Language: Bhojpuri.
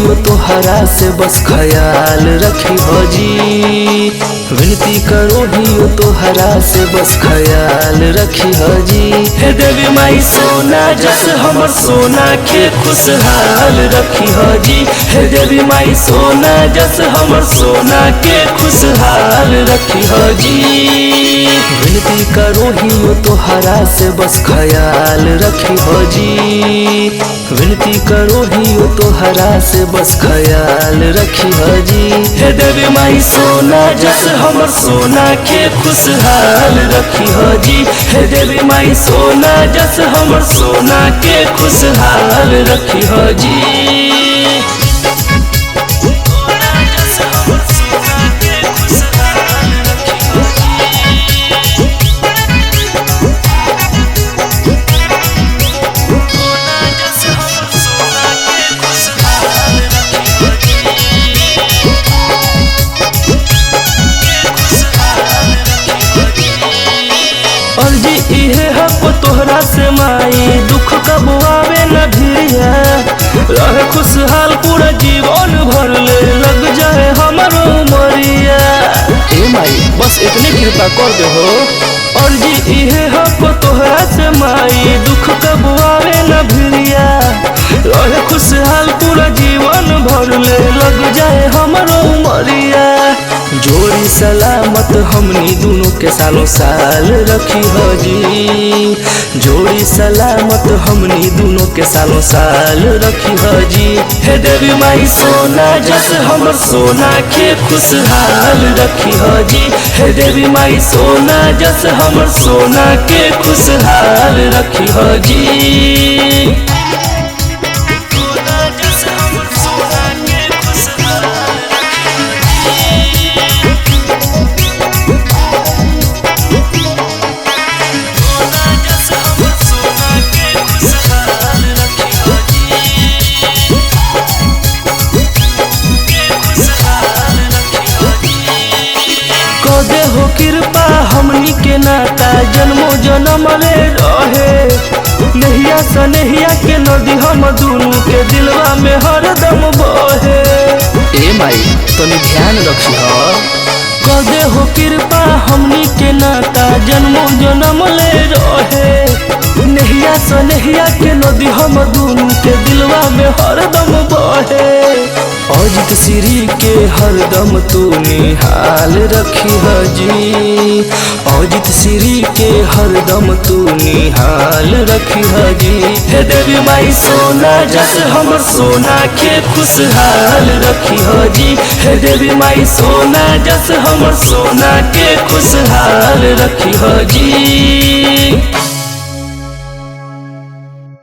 हो तोहरा से बस ख्याल रखी हो जी। विनती करो ही हो तोहरा से बस ख्याल रखी हो जी। हे देवी माई सोना जस हमर सोना के खुशहाल रखी हो जी। हे देवी माई सोना जस हमर सोना के खुशहाल रखी हो जी। विनती करो ही हो तोहरा से बस ख्याल रखी हो जी। विनती करो ही हो तोहरा से बस ख्याल रखी हो जी। हे देवी माई सोना जस हमर सोना के खुशहाल रखी हो जी। हे देवी माई सोना जस हमर सोना के खुशहाल रखी हो जी। अर्जी इहे हको तोहरा से माई दुख कब आवे न भिरिया। रहे खुशहाल पूरा जीवन भर ले लग जाए हमारो उमरिया। ए माई बस इतनी कृपा कर दे हो। अर्जी इहे हको तोहरा से माई दुख कब आवे न भिरिया। रहे खुशहाल पूरा जीवन भर ले लग जाए हमारो उमरिया। जोड़ी सलामत हमनी दोनों के सालों साल रखी हो जी। जोड़ी सलामत हमनी दोनों के सालों साल रखी हो जी। हे देवी माई सोना जस हमर सोना के खुशहाल रखी हो जी। हे देवी माई सोना जस हमर सोना के खुशहाल रखी हो जी। दे हो कृपा हमनी के नाता जन्मो जन्म ले रहे। नहिया सनहिया के नदी हम दोनों के दिलवा में हरदम बहे। ए माई तनी ध्यान रखी हो। कदे हो कृपा हमनी के नाता जन्मो जन्म ले रहे। नहिया सनहिया के नदी हम दोनों के दिलवा में हरदम बहे। अजित श्री के हरदम तू निहाल रखी हो जी। अजित श्री के हरदम तू निहाल रखी हो जी। हे देवी माई सोना जस हमर सोना के खुशहाल रखी हो जी। हे देवी माई सोना जस हमर सोना के खुशहाल रखी हो जी।